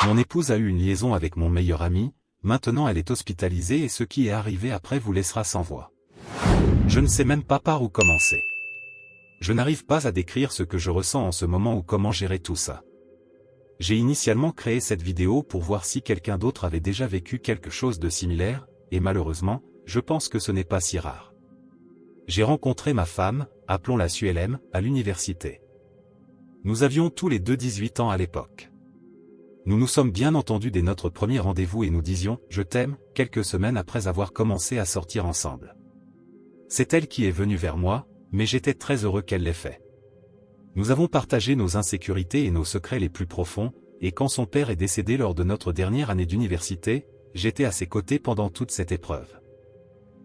Mon épouse a eu une liaison avec mon meilleur ami, maintenant elle est hospitalisée et ce qui est arrivé après vous laissera sans voix. Je ne sais même pas par où commencer. Je n'arrive pas à décrire ce que je ressens en ce moment ou comment gérer tout ça. J'ai initialement créé cette vidéo pour voir si quelqu'un d'autre avait déjà vécu quelque chose de similaire, et malheureusement, je pense que ce n'est pas si rare. J'ai rencontré ma femme, appelons-la Suelem, à l'université. Nous avions tous les deux 18 ans à l'époque. Nous nous sommes bien entendus dès notre premier rendez-vous et nous disions « je t'aime » quelques semaines après avoir commencé à sortir ensemble. C'est elle qui est venue vers moi, mais j'étais très heureux qu'elle l'ait fait. Nous avons partagé nos insécurités et nos secrets les plus profonds, et quand son père est décédé lors de notre dernière année d'université, j'étais à ses côtés pendant toute cette épreuve.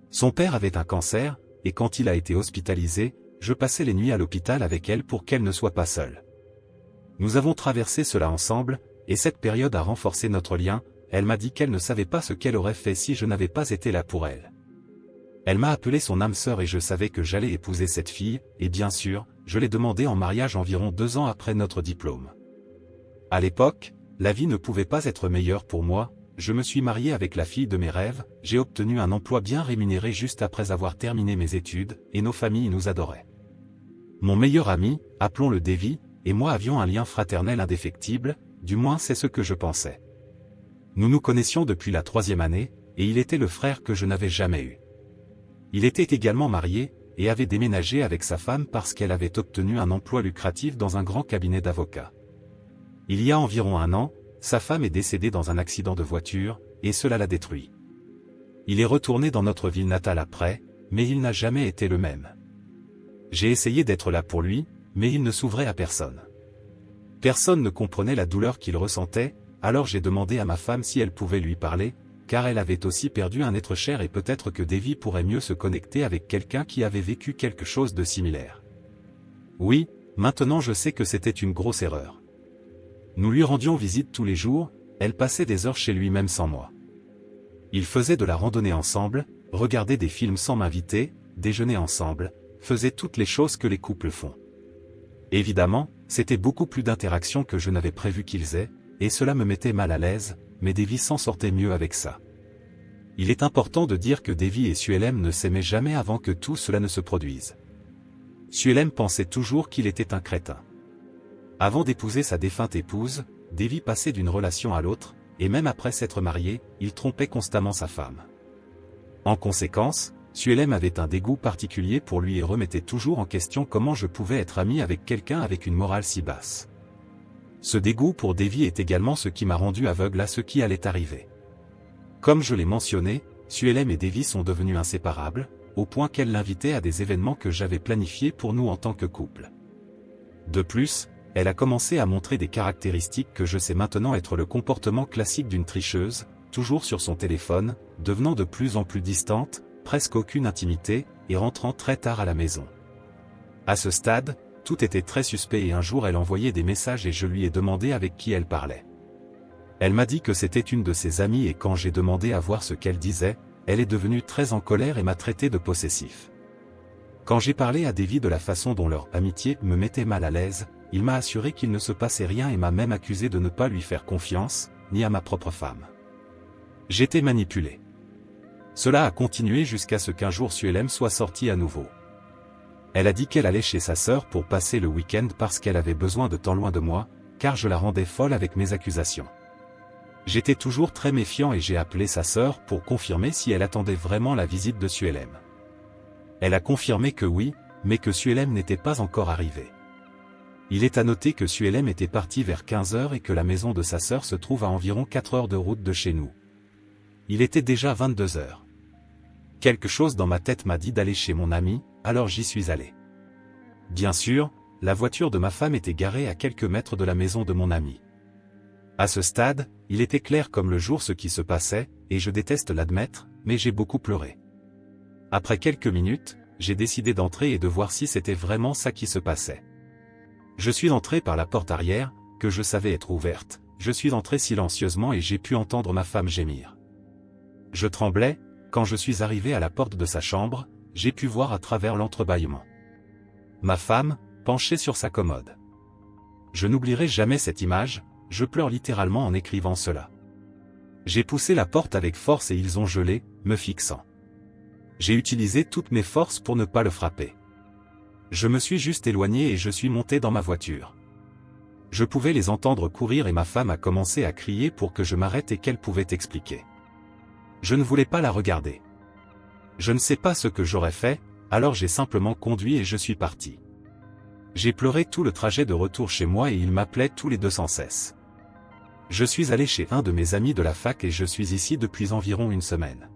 Son père avait un cancer, et quand il a été hospitalisé, je passais les nuits à l'hôpital avec elle pour qu'elle ne soit pas seule. Nous avons traversé cela ensemble, et cette période a renforcé notre lien. Elle m'a dit qu'elle ne savait pas ce qu'elle aurait fait si je n'avais pas été là pour elle. Elle m'a appelé son âme sœur et je savais que j'allais épouser cette fille, et bien sûr, je l'ai demandé en mariage environ 2 ans après notre diplôme. À l'époque, la vie ne pouvait pas être meilleure pour moi, je me suis marié avec la fille de mes rêves, j'ai obtenu un emploi bien rémunéré juste après avoir terminé mes études, et nos familles nous adoraient. Mon meilleur ami, appelons-le Davy, et moi avions un lien fraternel indéfectible, du moins c'est ce que je pensais. Nous nous connaissions depuis la 3e année, et il était le frère que je n'avais jamais eu. Il était également marié, et avait déménagé avec sa femme parce qu'elle avait obtenu un emploi lucratif dans un grand cabinet d'avocats. Il y a environ 1 an, sa femme est décédée dans un accident de voiture, et cela l'a détruit. Il est retourné dans notre ville natale après, mais il n'a jamais été le même. J'ai essayé d'être là pour lui, mais il ne s'ouvrait à personne. Personne ne comprenait la douleur qu'il ressentait, alors j'ai demandé à ma femme si elle pouvait lui parler, car elle avait aussi perdu un être cher et peut-être que Davy pourrait mieux se connecter avec quelqu'un qui avait vécu quelque chose de similaire. Oui, maintenant je sais que c'était une grosse erreur. Nous lui rendions visite tous les jours, elle passait des heures chez lui même sans moi. Ils faisaient de la randonnée ensemble, regardaient des films sans m'inviter, déjeunaient ensemble, faisaient toutes les choses que les couples font. Évidemment, c'était beaucoup plus d'interactions que je n'avais prévu qu'ils aient, et cela me mettait mal à l'aise, mais Davy s'en sortait mieux avec ça. Il est important de dire que Davy et Suelem ne s'aimaient jamais avant que tout cela ne se produise. Suelem pensait toujours qu'il était un crétin. Avant d'épouser sa défunte épouse, Davy passait d'une relation à l'autre, et même après s'être marié, il trompait constamment sa femme. En conséquence, Suelem avait un dégoût particulier pour lui et remettait toujours en question comment je pouvais être ami avec quelqu'un avec une morale si basse. Ce dégoût pour Davy est également ce qui m'a rendu aveugle à ce qui allait arriver. Comme je l'ai mentionné, Suelem et Davy sont devenus inséparables, au point qu'elle l'invitait à des événements que j'avais planifiés pour nous en tant que couple. De plus, elle a commencé à montrer des caractéristiques que je sais maintenant être le comportement classique d'une tricheuse, toujours sur son téléphone, devenant de plus en plus distante, presque aucune intimité, et rentrant très tard à la maison. À ce stade, tout était très suspect et un jour elle envoyait des messages et je lui ai demandé avec qui elle parlait. Elle m'a dit que c'était une de ses amies et quand j'ai demandé à voir ce qu'elle disait, elle est devenue très en colère et m'a traité de possessif. Quand j'ai parlé à Davy de la façon dont leur amitié me mettait mal à l'aise, il m'a assuré qu'il ne se passait rien et m'a même accusé de ne pas lui faire confiance, ni à ma propre femme. J'étais manipulé. Cela a continué jusqu'à ce qu'un jour Suelem soit sortie à nouveau. Elle a dit qu'elle allait chez sa sœur pour passer le week-end parce qu'elle avait besoin de temps loin de moi, car je la rendais folle avec mes accusations. J'étais toujours très méfiant et j'ai appelé sa sœur pour confirmer si elle attendait vraiment la visite de Suelem. Elle a confirmé que oui, mais que Suelem n'était pas encore arrivé. Il est à noter que Suelem était parti vers 15 h et que la maison de sa sœur se trouve à environ 4 heures de route de chez nous. Il était déjà 22 h. Quelque chose dans ma tête m'a dit d'aller chez mon ami, alors j'y suis allé. Bien sûr, la voiture de ma femme était garée à quelques mètres de la maison de mon ami. À ce stade, il était clair comme le jour ce qui se passait, et je déteste l'admettre, mais j'ai beaucoup pleuré. Après quelques minutes, j'ai décidé d'entrer et de voir si c'était vraiment ça qui se passait. Je suis entré par la porte arrière, que je savais être ouverte, je suis entré silencieusement et j'ai pu entendre ma femme gémir. Je tremblais. Quand je suis arrivé à la porte de sa chambre, j'ai pu voir à travers l'entrebâillement ma femme, penchée sur sa commode. Je n'oublierai jamais cette image, je pleure littéralement en écrivant cela. J'ai poussé la porte avec force et ils ont gelé, me fixant. J'ai utilisé toutes mes forces pour ne pas le frapper. Je me suis juste éloigné et je suis monté dans ma voiture. Je pouvais les entendre courir et ma femme a commencé à crier pour que je m'arrête et qu'elle pouvait expliquer. Je ne voulais pas la regarder. Je ne sais pas ce que j'aurais fait, alors j'ai simplement conduit et je suis parti. J'ai pleuré tout le trajet de retour chez moi et il m'appelait tous les deux sans cesse. Je suis allé chez un de mes amis de la fac et je suis ici depuis environ une semaine.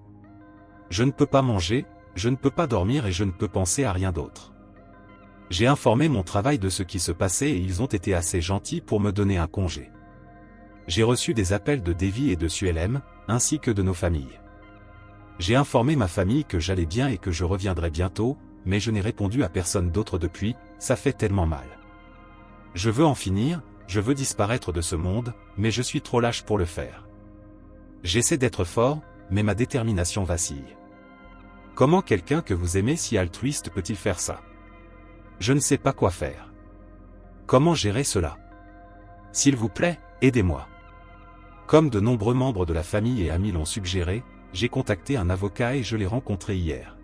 Je ne peux pas manger, je ne peux pas dormir et je ne peux penser à rien d'autre. J'ai informé mon travail de ce qui se passait et ils ont été assez gentils pour me donner un congé. J'ai reçu des appels de Davy et de SULM, ainsi que de nos familles. J'ai informé ma famille que j'allais bien et que je reviendrais bientôt, mais je n'ai répondu à personne d'autre depuis, ça fait tellement mal. Je veux en finir, je veux disparaître de ce monde, mais je suis trop lâche pour le faire. J'essaie d'être fort, mais ma détermination vacille. Comment quelqu'un que vous aimez si altruiste peut-il faire ça? Je ne sais pas quoi faire. Comment gérer cela? S'il vous plaît, aidez-moi. Comme de nombreux membres de la famille et amis l'ont suggéré, j'ai contacté un avocat et je l'ai rencontré hier.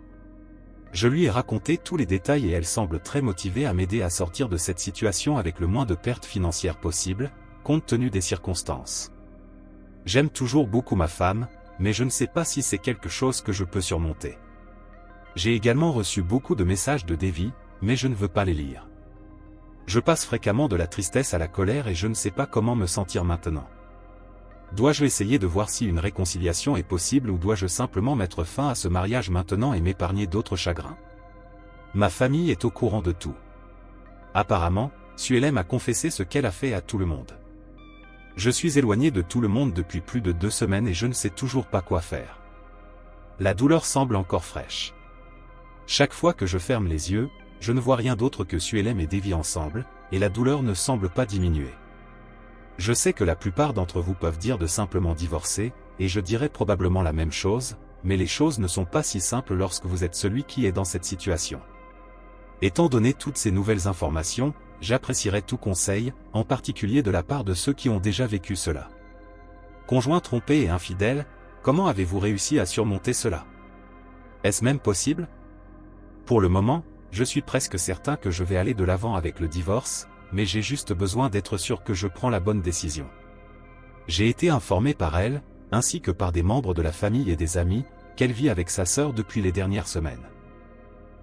Je lui ai raconté tous les détails et elle semble très motivée à m'aider à sortir de cette situation avec le moins de pertes financières possible, compte tenu des circonstances. J'aime toujours beaucoup ma femme, mais je ne sais pas si c'est quelque chose que je peux surmonter. J'ai également reçu beaucoup de messages de Davy, mais je ne veux pas les lire. Je passe fréquemment de la tristesse à la colère et je ne sais pas comment me sentir maintenant. Dois-je essayer de voir si une réconciliation est possible ou dois-je simplement mettre fin à ce mariage maintenant et m'épargner d'autres chagrins? Ma famille est au courant de tout. Apparemment, SULM a confessé ce qu'elle a fait à tout le monde. Je suis éloigné de tout le monde depuis plus de 2 semaines et je ne sais toujours pas quoi faire. La douleur semble encore fraîche. Chaque fois que je ferme les yeux, je ne vois rien d'autre que SULM et Davy ensemble, et la douleur ne semble pas diminuer. Je sais que la plupart d'entre vous peuvent dire de simplement divorcer, et je dirais probablement la même chose, mais les choses ne sont pas si simples lorsque vous êtes celui qui est dans cette situation. Étant donné toutes ces nouvelles informations, j'apprécierais tout conseil, en particulier de la part de ceux qui ont déjà vécu cela. Conjoint trompé et infidèle, comment avez-vous réussi à surmonter cela? Est-ce même possible? Pour le moment, je suis presque certain que je vais aller de l'avant avec le divorce, mais j'ai juste besoin d'être sûr que je prends la bonne décision. J'ai été informé par elle, ainsi que par des membres de la famille et des amis, qu'elle vit avec sa sœur depuis les dernières semaines.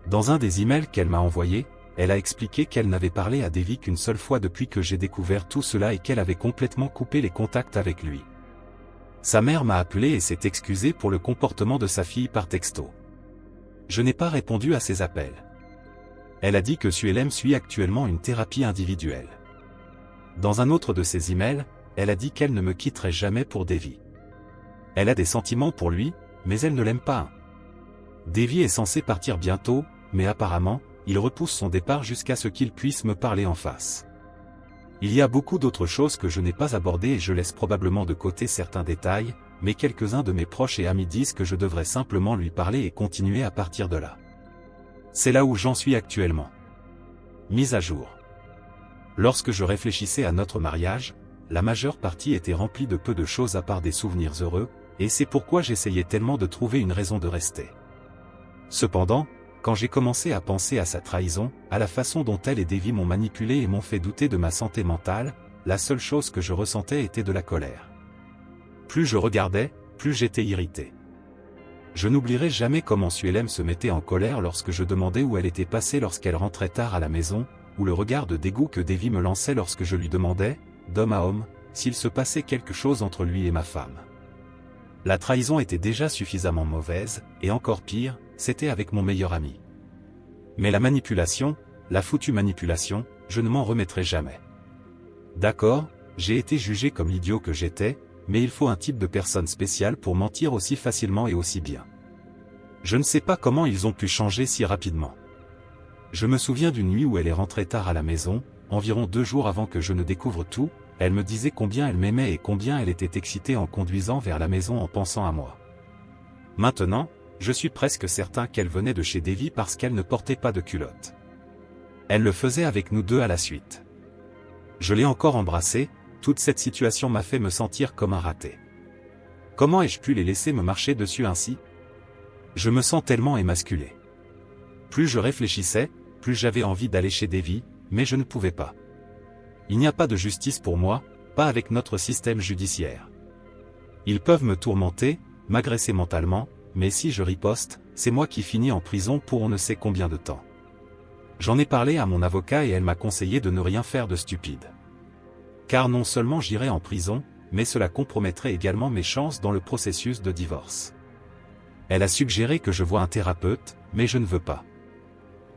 Dans un des emails qu'elle m'a envoyé, elle a expliqué qu'elle n'avait parlé à Davy qu'une seule fois depuis que j'ai découvert tout cela et qu'elle avait complètement coupé les contacts avec lui. Sa mère m'a appelé et s'est excusée pour le comportement de sa fille par texto. Je n'ai pas répondu à ses appels. Elle a dit que SULM suit actuellement une thérapie individuelle. Dans un autre de ses emails, elle a dit qu'elle ne me quitterait jamais pour Davy. Elle a des sentiments pour lui, mais elle ne l'aime pas. Davy est censé partir bientôt, mais apparemment, il repousse son départ jusqu'à ce qu'il puisse me parler en face. Il y a beaucoup d'autres choses que je n'ai pas abordées et je laisse probablement de côté certains détails, mais quelques-uns de mes proches et amis disent que je devrais simplement lui parler et continuer à partir de là. C'est là où j'en suis actuellement. Mise à jour. Lorsque je réfléchissais à notre mariage, la majeure partie était remplie de peu de choses à part des souvenirs heureux, et c'est pourquoi j'essayais tellement de trouver une raison de rester. Cependant, quand j'ai commencé à penser à sa trahison, à la façon dont elle et Davy m'ont manipulé et m'ont fait douter de ma santé mentale, la seule chose que je ressentais était de la colère. Plus je regardais, plus j'étais irrité. Je n'oublierai jamais comment SULM se mettait en colère lorsque je demandais où elle était passée lorsqu'elle rentrait tard à la maison, ou le regard de dégoût que Davy me lançait lorsque je lui demandais, d'homme à homme, s'il se passait quelque chose entre lui et ma femme. La trahison était déjà suffisamment mauvaise, et encore pire, c'était avec mon meilleur ami. Mais la manipulation, la foutue manipulation, je ne m'en remettrai jamais. D'accord, j'ai été jugé comme l'idiot que j'étais, mais il faut un type de personne spéciale pour mentir aussi facilement et aussi bien. Je ne sais pas comment ils ont pu changer si rapidement. Je me souviens d'une nuit où elle est rentrée tard à la maison, environ 2 jours avant que je ne découvre tout, elle me disait combien elle m'aimait et combien elle était excitée en conduisant vers la maison en pensant à moi. Maintenant, je suis presque certain qu'elle venait de chez Davy parce qu'elle ne portait pas de culotte. Elle le faisait avec nous deux à la suite. Je l'ai encore embrassée, Toute cette situation m'a fait me sentir comme un raté. Comment ai-je pu les laisser me marcher dessus ainsi? Je me sens tellement émasculé. Plus je réfléchissais, plus j'avais envie d'aller chez Davy, mais je ne pouvais pas. Il n'y a pas de justice pour moi, pas avec notre système judiciaire. Ils peuvent me tourmenter, m'agresser mentalement, mais si je riposte, c'est moi qui finis en prison pour on ne sait combien de temps. J'en ai parlé à mon avocat et elle m'a conseillé de ne rien faire de stupide. Car non seulement j'irai en prison, mais cela compromettrait également mes chances dans le processus de divorce. Elle a suggéré que je voie un thérapeute, mais je ne veux pas.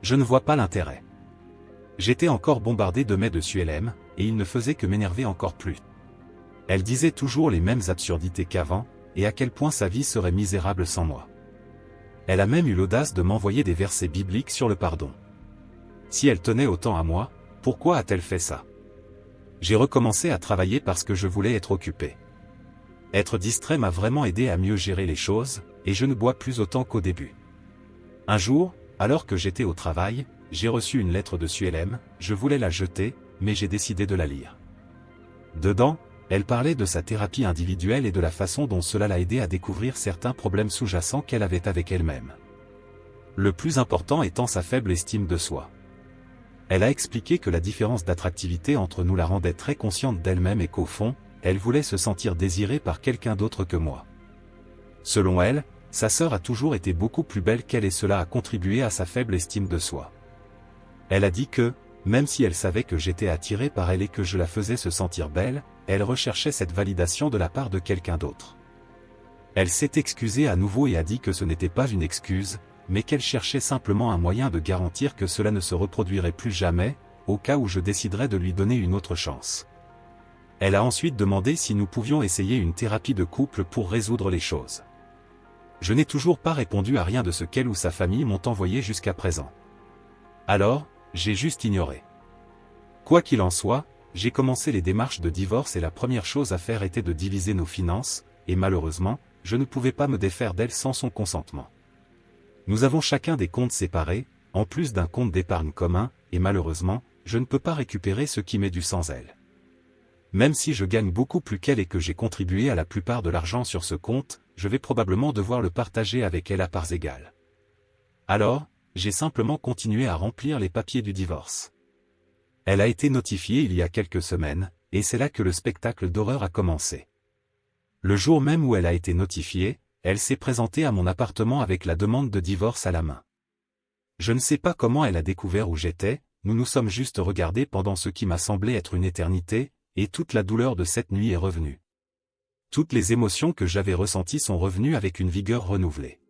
Je ne vois pas l'intérêt. J'étais encore bombardé de mets dessus elle-même, et il ne faisait que m'énerver encore plus. Elle disait toujours les mêmes absurdités qu'avant, et à quel point sa vie serait misérable sans moi. Elle a même eu l'audace de m'envoyer des versets bibliques sur le pardon. Si elle tenait autant à moi, pourquoi a-t-elle fait ça? J'ai recommencé à travailler parce que je voulais être occupé. Être distrait m'a vraiment aidé à mieux gérer les choses, et je ne bois plus autant qu'au début. Un jour, alors que j'étais au travail, j'ai reçu une lettre de Suelem, je voulais la jeter, mais j'ai décidé de la lire. Dedans, elle parlait de sa thérapie individuelle et de la façon dont cela l'a aidé à découvrir certains problèmes sous-jacents qu'elle avait avec elle-même. Le plus important étant sa faible estime de soi. Elle a expliqué que la différence d'attractivité entre nous la rendait très consciente d'elle-même et qu'au fond, elle voulait se sentir désirée par quelqu'un d'autre que moi. Selon elle, sa sœur a toujours été beaucoup plus belle qu'elle et cela a contribué à sa faible estime de soi. Elle a dit que, même si elle savait que j'étais attiré par elle et que je la faisais se sentir belle, elle recherchait cette validation de la part de quelqu'un d'autre. Elle s'est excusée à nouveau et a dit que ce n'était pas une excuse, mais qu'elle cherchait simplement un moyen de garantir que cela ne se reproduirait plus jamais, au cas où je déciderais de lui donner une autre chance. Elle a ensuite demandé si nous pouvions essayer une thérapie de couple pour résoudre les choses. Je n'ai toujours pas répondu à rien de ce qu'elle ou sa famille m'ont envoyé jusqu'à présent. Alors, j'ai juste ignoré. Quoi qu'il en soit, j'ai commencé les démarches de divorce et la première chose à faire était de diviser nos finances, et malheureusement, je ne pouvais pas me défaire d'elle sans son consentement. Nous avons chacun des comptes séparés, en plus d'un compte d'épargne commun, et malheureusement, je ne peux pas récupérer ce qui m'est dû sans elle. Même si je gagne beaucoup plus qu'elle et que j'ai contribué à la plupart de l'argent sur ce compte, je vais probablement devoir le partager avec elle à parts égales. Alors, j'ai simplement continué à remplir les papiers du divorce. Elle a été notifiée il y a quelques semaines, et c'est là que le spectacle d'horreur a commencé. Le jour même où elle a été notifiée, elle s'est présentée à mon appartement avec la demande de divorce à la main. Je ne sais pas comment elle a découvert où j'étais, nous nous sommes juste regardés pendant ce qui m'a semblé être une éternité, et toute la douleur de cette nuit est revenue. Toutes les émotions que j'avais ressenties sont revenues avec une vigueur renouvelée.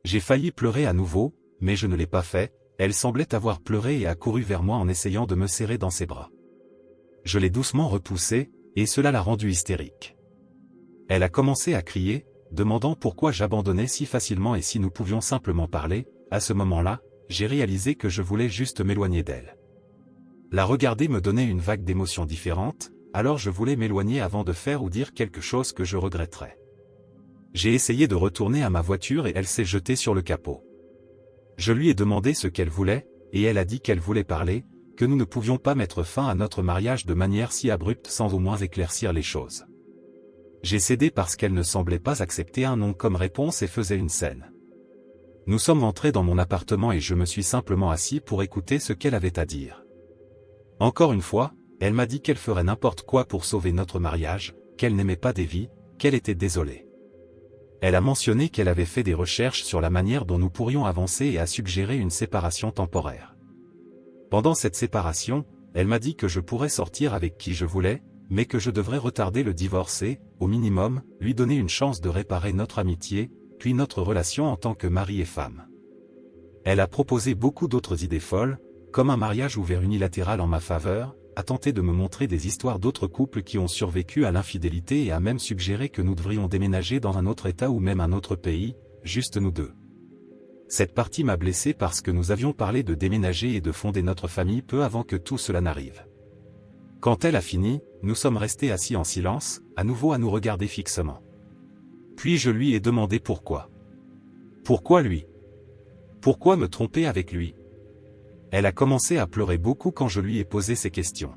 J'ai failli pleurer à nouveau, mais je ne l'ai pas fait, elle semblait avoir pleuré et a couru vers moi en essayant de me serrer dans ses bras. Je l'ai doucement repoussée, et cela l'a rendue hystérique. Elle a commencé à crier, demandant pourquoi j'abandonnais si facilement et si nous pouvions simplement parler. À ce moment-là, j'ai réalisé que je voulais juste m'éloigner d'elle. La regarder me donnait une vague d'émotions différentes, alors je voulais m'éloigner avant de faire ou dire quelque chose que je regretterais. J'ai essayé de retourner à ma voiture et elle s'est jetée sur le capot. Je lui ai demandé ce qu'elle voulait, et elle a dit qu'elle voulait parler, que nous ne pouvions pas mettre fin à notre mariage de manière si abrupte sans au moins éclaircir les choses. J'ai cédé parce qu'elle ne semblait pas accepter un non comme réponse et faisait une scène. Nous sommes entrés dans mon appartement et je me suis simplement assis pour écouter ce qu'elle avait à dire. Encore une fois, elle m'a dit qu'elle ferait n'importe quoi pour sauver notre mariage, qu'elle n'aimait pas Davy, qu'elle était désolée. Elle a mentionné qu'elle avait fait des recherches sur la manière dont nous pourrions avancer et a suggéré une séparation temporaire. Pendant cette séparation, elle m'a dit que je pourrais sortir avec qui je voulais, mais que je devrais retarder le divorce et, au minimum, lui donner une chance de réparer notre amitié, puis notre relation en tant que mari et femme. Elle a proposé beaucoup d'autres idées folles, comme un mariage ouvert unilatéral en ma faveur, a tenté de me montrer des histoires d'autres couples qui ont survécu à l'infidélité et a même suggéré que nous devrions déménager dans un autre État ou même un autre pays, juste nous deux. Cette partie m'a blessé parce que nous avions parlé de déménager et de fonder notre famille peu avant que tout cela n'arrive. Quand elle a fini, nous sommes restés assis en silence, à nouveau à nous regarder fixement. Puis je lui ai demandé pourquoi. Pourquoi lui? Pourquoi me tromper avec lui? Elle a commencé à pleurer beaucoup quand je lui ai posé ces questions.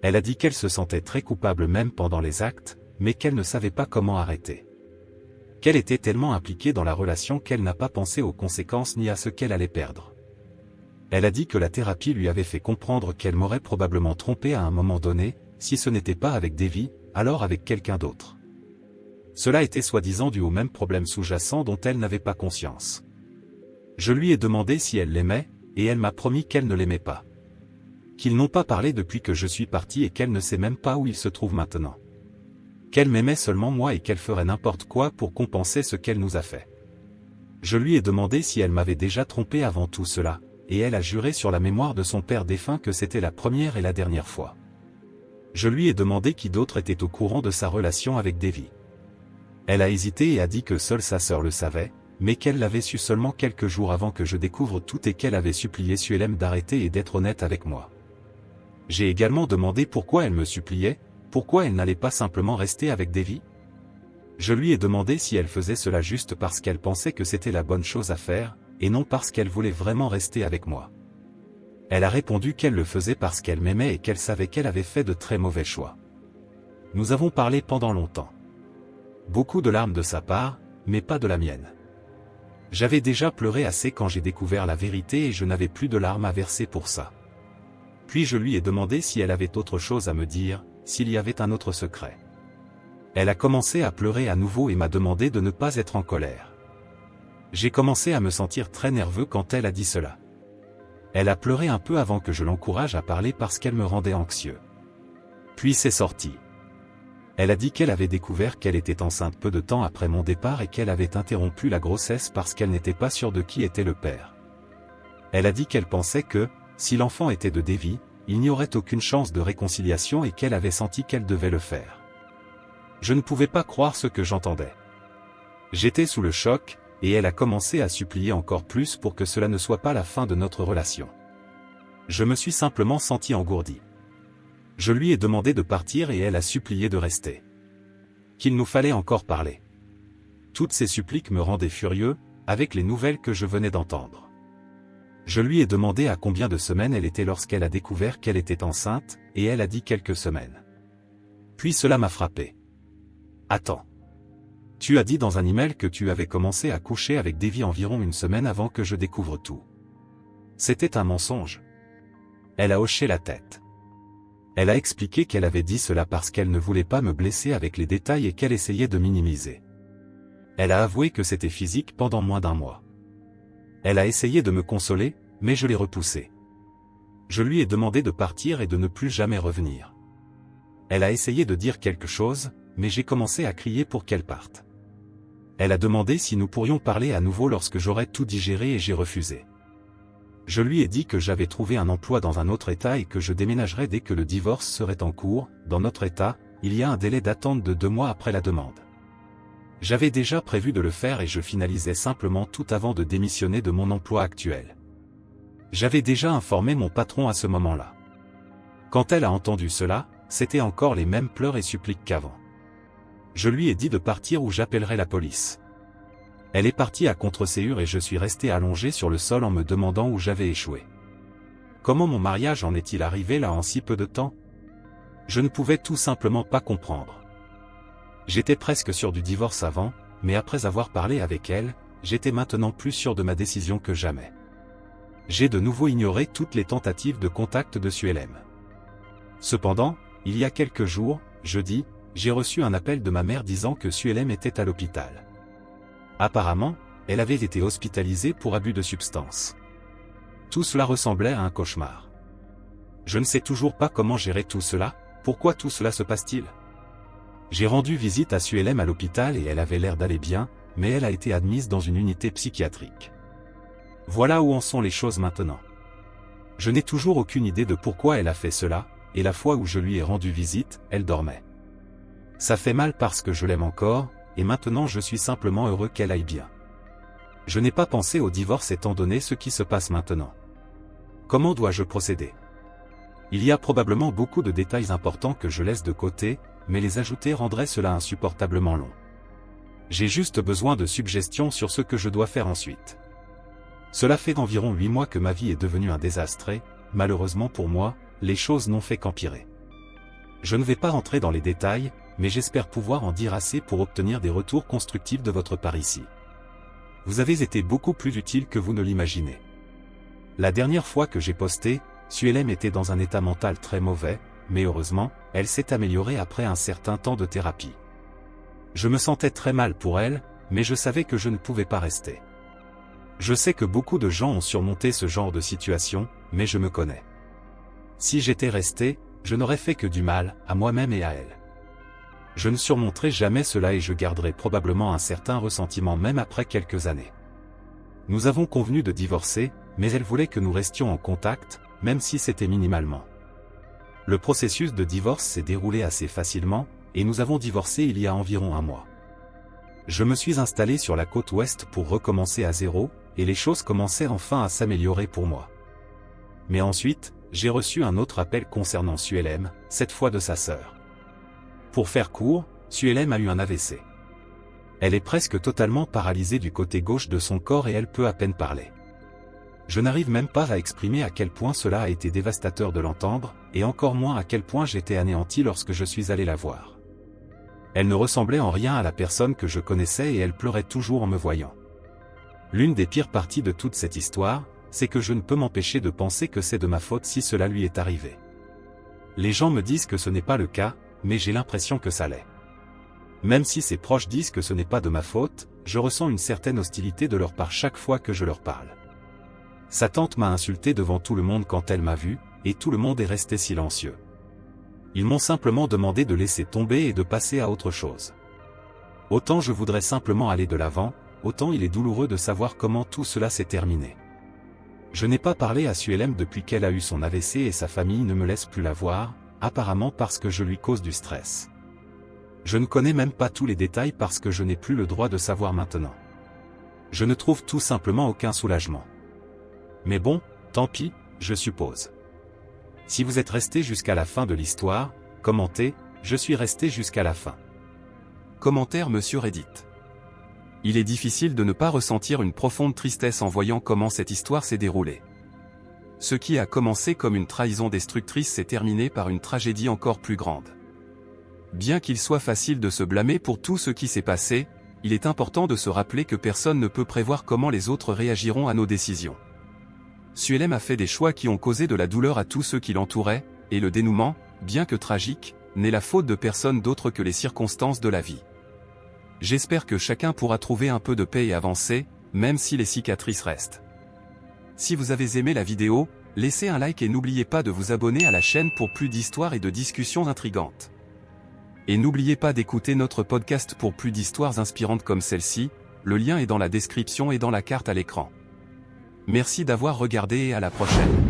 Elle a dit qu'elle se sentait très coupable même pendant les actes, mais qu'elle ne savait pas comment arrêter. Qu'elle était tellement impliquée dans la relation qu'elle n'a pas pensé aux conséquences ni à ce qu'elle allait perdre. Elle a dit que la thérapie lui avait fait comprendre qu'elle m'aurait probablement trompé à un moment donné, si ce n'était pas avec Davy, alors avec quelqu'un d'autre. Cela était soi-disant dû au même problème sous-jacent dont elle n'avait pas conscience. Je lui ai demandé si elle l'aimait, et elle m'a promis qu'elle ne l'aimait pas. Qu'ils n'ont pas parlé depuis que je suis parti et qu'elle ne sait même pas où il se trouve maintenant. Qu'elle m'aimait seulement moi et qu'elle ferait n'importe quoi pour compenser ce qu'elle nous a fait. Je lui ai demandé si elle m'avait déjà trompé avant tout cela, et elle a juré sur la mémoire de son père défunt que c'était la première et la dernière fois. Je lui ai demandé qui d'autre était au courant de sa relation avec Davy. Elle a hésité et a dit que seule sa sœur le savait, mais qu'elle l'avait su seulement quelques jours avant que je découvre tout et qu'elle avait supplié Suelem d'arrêter et d'être honnête avec moi. J'ai également demandé pourquoi elle me suppliait, pourquoi elle n'allait pas simplement rester avec Davy. Je lui ai demandé si elle faisait cela juste parce qu'elle pensait que c'était la bonne chose à faire, et non parce qu'elle voulait vraiment rester avec moi. Elle a répondu qu'elle le faisait parce qu'elle m'aimait et qu'elle savait qu'elle avait fait de très mauvais choix. Nous avons parlé pendant longtemps. Beaucoup de larmes de sa part, mais pas de la mienne. J'avais déjà pleuré assez quand j'ai découvert la vérité et je n'avais plus de larmes à verser pour ça. Puis je lui ai demandé si elle avait autre chose à me dire, s'il y avait un autre secret. Elle a commencé à pleurer à nouveau et m'a demandé de ne pas être en colère. J'ai commencé à me sentir très nerveux quand elle a dit cela. Elle a pleuré un peu avant que je l'encourage à parler parce qu'elle me rendait anxieux. Puis c'est sorti. Elle a dit qu'elle avait découvert qu'elle était enceinte peu de temps après mon départ et qu'elle avait interrompu la grossesse parce qu'elle n'était pas sûre de qui était le père. Elle a dit qu'elle pensait que, si l'enfant était de Davy, il n'y aurait aucune chance de réconciliation et qu'elle avait senti qu'elle devait le faire. Je ne pouvais pas croire ce que j'entendais. J'étais sous le choc, et elle a commencé à supplier encore plus pour que cela ne soit pas la fin de notre relation. Je me suis simplement senti engourdi. Je lui ai demandé de partir et elle a supplié de rester. Qu'il nous fallait encore parler. Toutes ces suppliques me rendaient furieux, avec les nouvelles que je venais d'entendre. Je lui ai demandé à combien de semaines elle était lorsqu'elle a découvert qu'elle était enceinte, et elle a dit quelques semaines. Puis cela m'a frappé. Attends. Tu as dit dans un email que tu avais commencé à coucher avec Davy environ une semaine avant que je découvre tout. C'était un mensonge. Elle a hoché la tête. Elle a expliqué qu'elle avait dit cela parce qu'elle ne voulait pas me blesser avec les détails et qu'elle essayait de minimiser. Elle a avoué que c'était physique pendant moins d'un mois. Elle a essayé de me consoler, mais je l'ai repoussée. Je lui ai demandé de partir et de ne plus jamais revenir. Elle a essayé de dire quelque chose, mais j'ai commencé à crier pour qu'elle parte. Elle a demandé si nous pourrions parler à nouveau lorsque j'aurais tout digéré et j'ai refusé. Je lui ai dit que j'avais trouvé un emploi dans un autre État et que je déménagerais dès que le divorce serait en cours. Dans notre État, il y a un délai d'attente de 2 mois après la demande. J'avais déjà prévu de le faire et je finalisais simplement tout avant de démissionner de mon emploi actuel. J'avais déjà informé mon patron à ce moment-là. Quand elle a entendu cela, c'était encore les mêmes pleurs et suppliques qu'avant. Je lui ai dit de partir ou j'appellerai la police. Elle est partie à contre-séhur et je suis resté allongé sur le sol en me demandant où j'avais échoué. Comment mon mariage en est-il arrivé là en si peu de temps? Je ne pouvais tout simplement pas comprendre. J'étais presque sûr du divorce avant, mais après avoir parlé avec elle, j'étais maintenant plus sûr de ma décision que jamais. J'ai de nouveau ignoré toutes les tentatives de contact de Suelem. Cependant, il y a quelques jours, jeudi, j'ai reçu un appel de ma mère disant que Suelem était à l'hôpital. Apparemment, elle avait été hospitalisée pour abus de substances. Tout cela ressemblait à un cauchemar. Je ne sais toujours pas comment gérer tout cela, pourquoi tout cela se passe-t-il? J'ai rendu visite à Suelem à l'hôpital et elle avait l'air d'aller bien, mais elle a été admise dans une unité psychiatrique. Voilà où en sont les choses maintenant. Je n'ai toujours aucune idée de pourquoi elle a fait cela, et la fois où je lui ai rendu visite, elle dormait. Ça fait mal parce que je l'aime encore, et maintenant je suis simplement heureux qu'elle aille bien. Je n'ai pas pensé au divorce étant donné ce qui se passe maintenant. Comment dois-je procéder? Il y a probablement beaucoup de détails importants que je laisse de côté, mais les ajouter rendrait cela insupportablement long. J'ai juste besoin de suggestions sur ce que je dois faire ensuite. Cela fait environ 8 mois que ma vie est devenue un désastre et, malheureusement pour moi, les choses n'ont fait qu'empirer. Je ne vais pas rentrer dans les détails, mais j'espère pouvoir en dire assez pour obtenir des retours constructifs de votre part ici. Vous avez été beaucoup plus utile que vous ne l'imaginez. La dernière fois que j'ai posté, Suelem était dans un état mental très mauvais, mais heureusement, elle s'est améliorée après un certain temps de thérapie. Je me sentais très mal pour elle, mais je savais que je ne pouvais pas rester. Je sais que beaucoup de gens ont surmonté ce genre de situation, mais je me connais. Si j'étais resté, je n'aurais fait que du mal, à moi-même et à elle. Je ne surmonterai jamais cela et je garderai probablement un certain ressentiment même après quelques années. Nous avons convenu de divorcer, mais elle voulait que nous restions en contact, même si c'était minimalement. Le processus de divorce s'est déroulé assez facilement, et nous avons divorcé il y a environ un mois. Je me suis installé sur la côte ouest pour recommencer à zéro, et les choses commençaient enfin à s'améliorer pour moi. Mais ensuite, j'ai reçu un autre appel concernant Suelem, cette fois de sa sœur. Pour faire court, Suelem a eu un AVC. Elle est presque totalement paralysée du côté gauche de son corps et elle peut à peine parler. Je n'arrive même pas à exprimer à quel point cela a été dévastateur de l'entendre, et encore moins à quel point j'étais anéanti lorsque je suis allé la voir. Elle ne ressemblait en rien à la personne que je connaissais et elle pleurait toujours en me voyant. L'une des pires parties de toute cette histoire, c'est que je ne peux m'empêcher de penser que c'est de ma faute si cela lui est arrivé. Les gens me disent que ce n'est pas le cas, mais j'ai l'impression que ça l'est. Même si ses proches disent que ce n'est pas de ma faute, je ressens une certaine hostilité de leur part chaque fois que je leur parle. Sa tante m'a insulté devant tout le monde quand elle m'a vu, et tout le monde est resté silencieux. Ils m'ont simplement demandé de laisser tomber et de passer à autre chose. Autant je voudrais simplement aller de l'avant, autant il est douloureux de savoir comment tout cela s'est terminé. Je n'ai pas parlé à Suelem depuis qu'elle a eu son AVC et sa famille ne me laisse plus la voir, apparemment parce que je lui cause du stress. Je ne connais même pas tous les détails parce que je n'ai plus le droit de savoir maintenant. Je ne trouve tout simplement aucun soulagement. Mais bon, tant pis, je suppose. Si vous êtes resté jusqu'à la fin de l'histoire, commentez, je suis resté jusqu'à la fin. Commentaire Monsieur Reddit. Il est difficile de ne pas ressentir une profonde tristesse en voyant comment cette histoire s'est déroulée. Ce qui a commencé comme une trahison destructrice s'est terminé par une tragédie encore plus grande. Bien qu'il soit facile de se blâmer pour tout ce qui s'est passé, il est important de se rappeler que personne ne peut prévoir comment les autres réagiront à nos décisions. Suelem a fait des choix qui ont causé de la douleur à tous ceux qui l'entouraient, et le dénouement, bien que tragique, n'est la faute de personne d'autre que les circonstances de la vie. J'espère que chacun pourra trouver un peu de paix et avancer, même si les cicatrices restent. Si vous avez aimé la vidéo, laissez un like et n'oubliez pas de vous abonner à la chaîne pour plus d'histoires et de discussions intrigantes. Et n'oubliez pas d'écouter notre podcast pour plus d'histoires inspirantes comme celle-ci, le lien est dans la description et dans la carte à l'écran. Merci d'avoir regardé et à la prochaine.